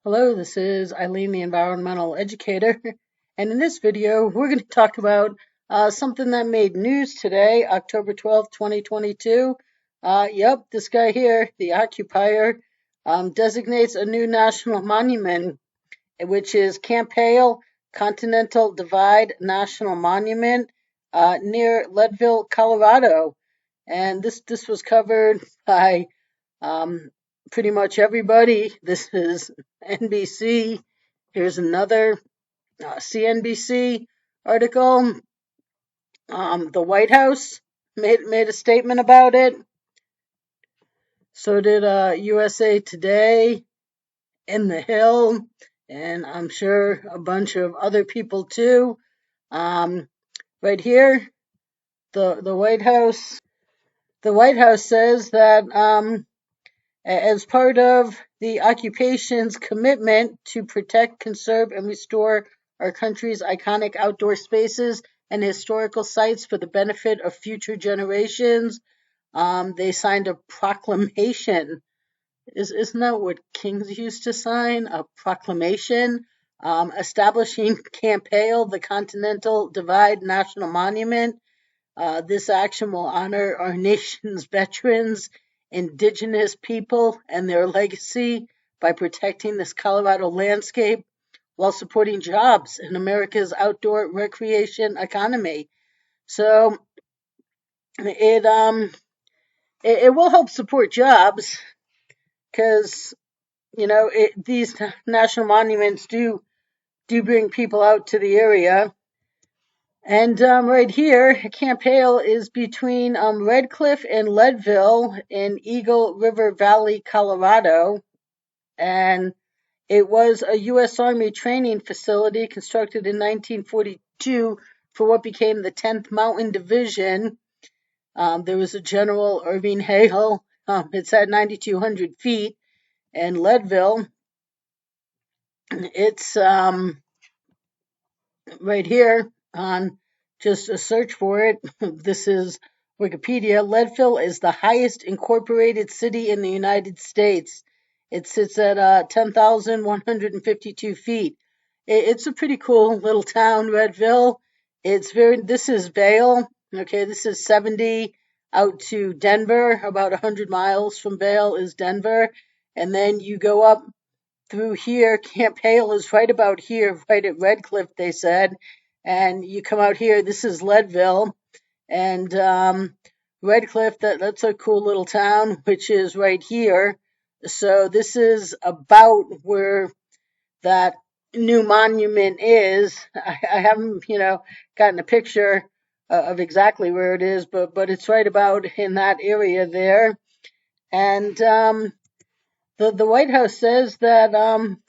Hello, this is Eileen, the environmental educator, and in this video, we're going to talk about something that made news today, October 12th, 2022. Yep, this guy here, the occupier, designates a new national monument, which is Camp Hale Continental Divide National Monument near Leadville, Colorado. And this was covered by um, pretty much everybody. This is NBC. Here's another CNBC article. The White House made a statement about it. So did USA Today and The Hill, and I'm sure a bunch of other people too. Right here, the White House. The White House says that as part of the occupation's commitment to protect, conserve, and restore our country's iconic outdoor spaces and historical sites for the benefit of future generations, they signed a proclamation. Isn't that what kings used to sign? A proclamation establishing Camp Hale, the Continental Divide National Monument. This action will honor our nation's veterans, indigenous people, and their legacy by protecting this Colorado landscape while supporting jobs in America's outdoor recreation economy. So it will help support jobs because these national monuments do bring people out to the area. And right here, Camp Hale is between Red Cliff and Leadville in Eagle River Valley, Colorado. And it was a U.S. Army training facility constructed in 1942 for what became the 10th Mountain Division. There was a General Irving Hale. It's at 9,200 feet. And Leadville, it's right here on just a search for it. This is Wikipedia. Leadville is the highest incorporated city in the United States. It sits at 10,152 feet. It's a pretty cool little town, Leadville. This is Vail. Okay, this is 70 out to Denver. About 100 miles from Vail is Denver. And then you go up through here. Camp Hale is right about here, right at Red Cliff, they said. And you come out here, this is Leadville. And Red Cliff, that's a cool little town, which is right here. So this is about where that new monument is. I haven't, gotten a picture of exactly where it is, but it's right about in that area there. And the White House says that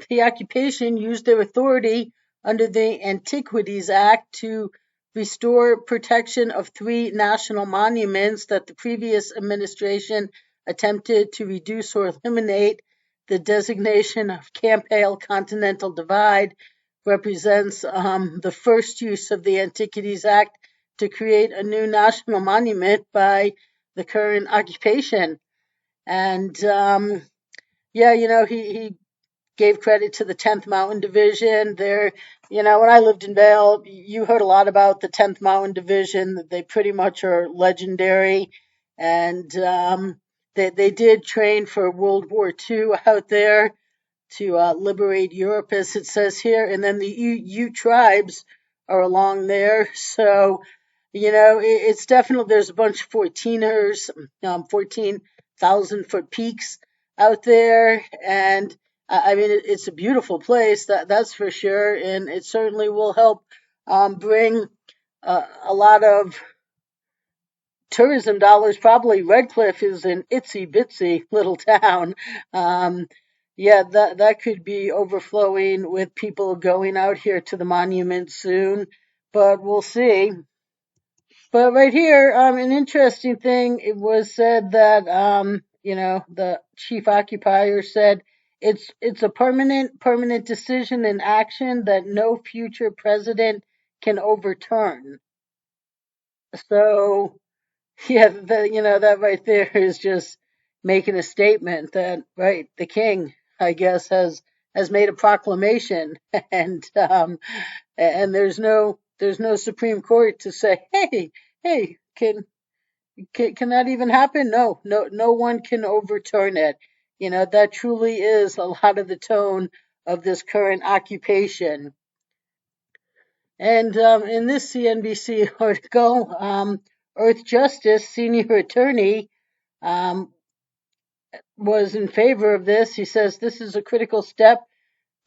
the occupation used their authority under the Antiquities Act to restore protection of three national monuments that the previous administration attempted to reduce or eliminate. The designation of Camp Hale Continental Divide represents the first use of the Antiquities Act to create a new national monument by the current occupation. And yeah, he gave credit to the 10th Mountain Division. When I lived in Vail, you heard a lot about the 10th Mountain Division. They pretty much are legendary. And they did train for World War II out there to liberate Europe, as it says here. And then the Ute tribes are along there. So, it's definitely, there's a bunch of 14ers, 14,000-foot peaks out there. And I mean, it's a beautiful place, that's for sure. And it certainly will help bring a lot of tourism dollars. Probably Red Cliff is an itsy bitsy little town. Yeah, that could be overflowing with people going out here to the monument soon, but we'll see. But right here, an interesting thing, it was said that, the chief occupier said it's a permanent decision and action that no future president can overturn. So, yeah, that right there is just making a statement that, right, the king, I guess, has has made a proclamation, and there's no Supreme Court to say, hey, can that even happen? No one can overturn it. That truly is a lot of the tone of this current occupation. And in this CNBC article, Earth Justice senior attorney um, was in favor of this. He says this is a critical step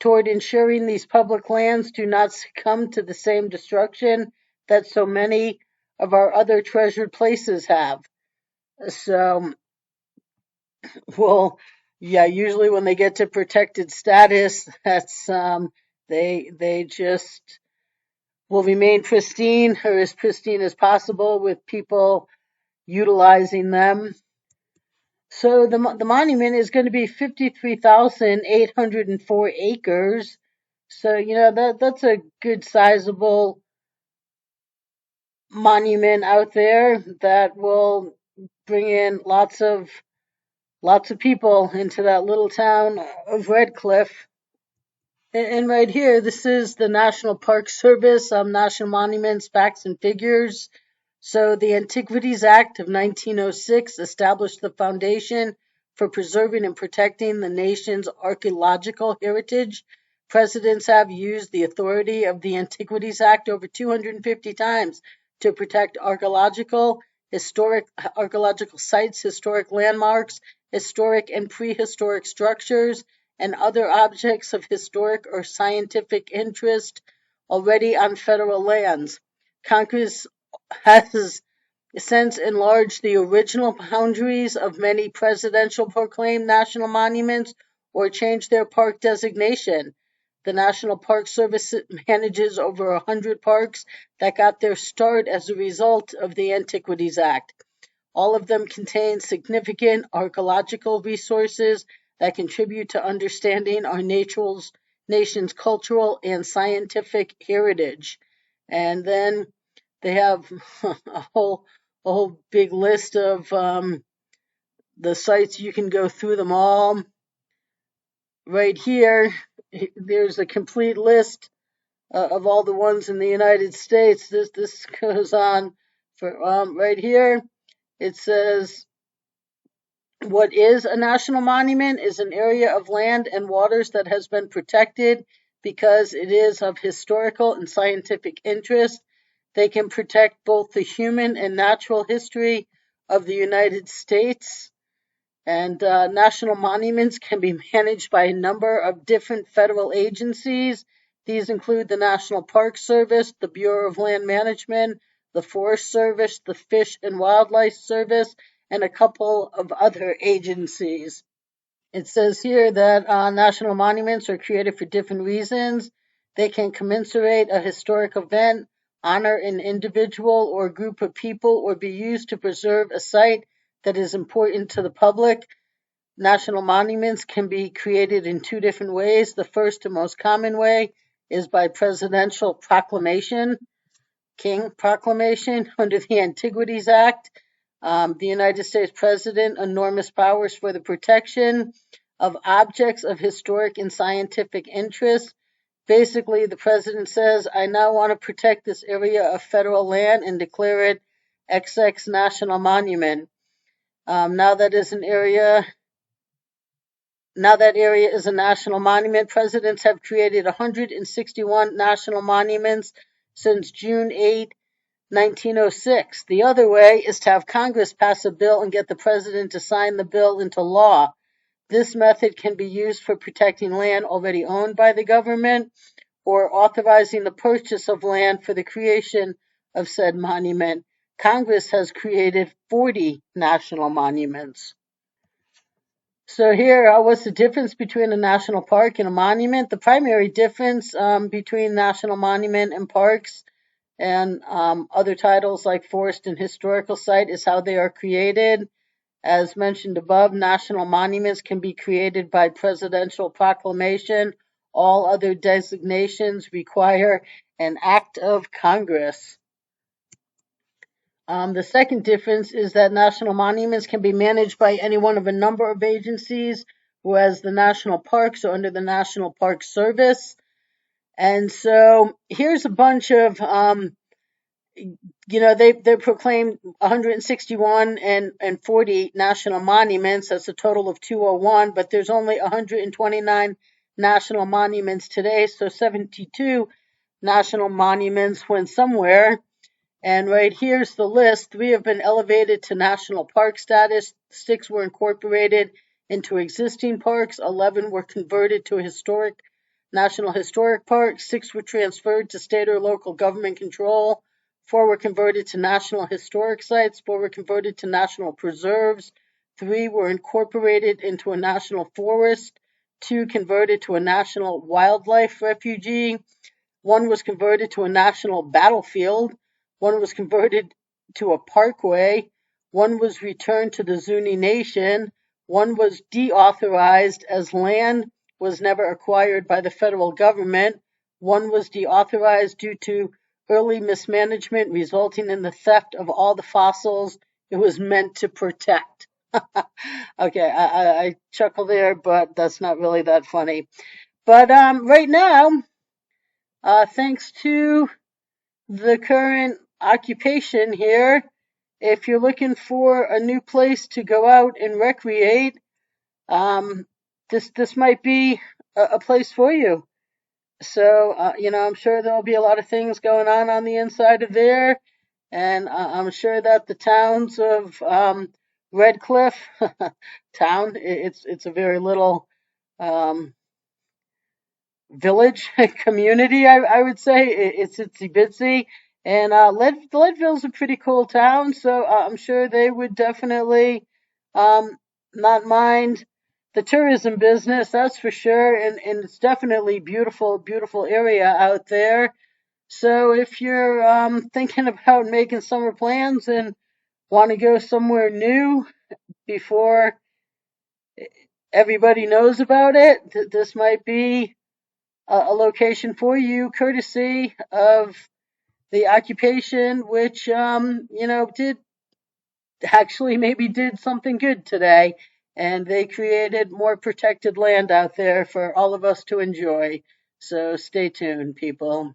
toward ensuring these public lands do not succumb to the same destruction that so many of our other treasured places have. So, well, yeah, usually when they get to protected status, that's they just will remain pristine, or as pristine as possible, with people utilizing them. So the monument is going to be 53,804 acres. So that's a good sizable monument out there that will bring in lots of people into that little town of Redcliffe. And right here, this is the National Park Service, National Monuments, Facts and Figures. So the Antiquities Act of 1906 established the foundation for preserving and protecting the nation's archaeological heritage. Presidents have used the authority of the Antiquities Act over 250 times to protect historic archaeological sites, historic landmarks, historic and prehistoric structures, and other objects of historic or scientific interest already on federal lands. Congress has since enlarged the original boundaries of many presidential proclaimed national monuments or changed their park designation. The National Park Service manages over 100 parks that got their start as a result of the Antiquities Act. All of them contain significant archaeological resources that contribute to understanding our nation's cultural and scientific heritage. And then they have a whole big list of the sites. You can go through them all. Right here, there's a complete list of all the ones in the United States. This goes on for right here. It says, what is a national monument is an area of land and waters that has been protected because it is of historical and scientific interest. They can protect both the human and natural history of the United States. And national monuments can be managed by a number of different federal agencies. These include the National Park Service, the Bureau of Land Management, the Forest Service, the Fish and Wildlife Service, and a couple of other agencies. It says here that national monuments are created for different reasons. They can commemorate a historic event, honor an individual or group of people, or be used to preserve a site that is important to the public. National monuments can be created in two different ways. The first and most common way is by presidential proclamation, King proclamation under the Antiquities Act. The United States President enormous powers for the protection of objects of historic and scientific interest. Basically, the president says, I now want to protect this area of federal land and declare it XX National Monument. Now that area is a national monument. Presidents have created 161 national monuments since June 8, 1906. The other way is to have Congress pass a bill and get the president to sign the bill into law. This method can be used for protecting land already owned by the government or authorizing the purchase of land for the creation of said monument. Congress has created 40 national monuments. So here, what's the difference between a national park and a monument? The primary difference between national monument and parks and other titles like forest and historical site is how they are created. As mentioned above, national monuments can be created by presidential proclamation. All other designations require an act of Congress. The second difference is that national monuments can be managed by any one of a number of agencies, whereas the national parks are under the National Park Service. And so here's a bunch of they proclaimed 161 and 40 national monuments. That's a total of 201, but there's only 129 national monuments today, so 72 national monuments went somewhere. And right here's the list. 3 have been elevated to national park status, 6 were incorporated into existing parks, 11 were converted to national historic parks, 6 were transferred to state or local government control, 4 were converted to national historic sites, 4 were converted to national preserves, 3 were incorporated into a national forest, 2 converted to a national wildlife refuge, 1 was converted to a national battlefield, 1 was converted to a parkway, 1 was returned to the Zuni Nation, 1 was deauthorized as land was never acquired by the federal government, 1 was deauthorized due to early mismanagement resulting in the theft of all the fossils it was meant to protect. Okay, I chuckle there, but that's not really that funny. But right now, thanks to the current occupation here, if you're looking for a new place to go out and recreate, this might be a place for you. So, I'm sure there'll be a lot of things going on the inside of there, and I'm sure that the towns of Red Cliff town, it's a very little village community, I would say. It's itsy bitsy. And Leadville's a pretty cool town, so I'm sure they would definitely um, not mind the tourism business, that's for sure. And it's definitely beautiful, beautiful area out there. So if you're thinking about making summer plans and want to go somewhere new before everybody knows about it, this might be a location for you, courtesy of the occupation, which did actually maybe did something good today, and they created more protected land out there for all of us to enjoy. So stay tuned, people.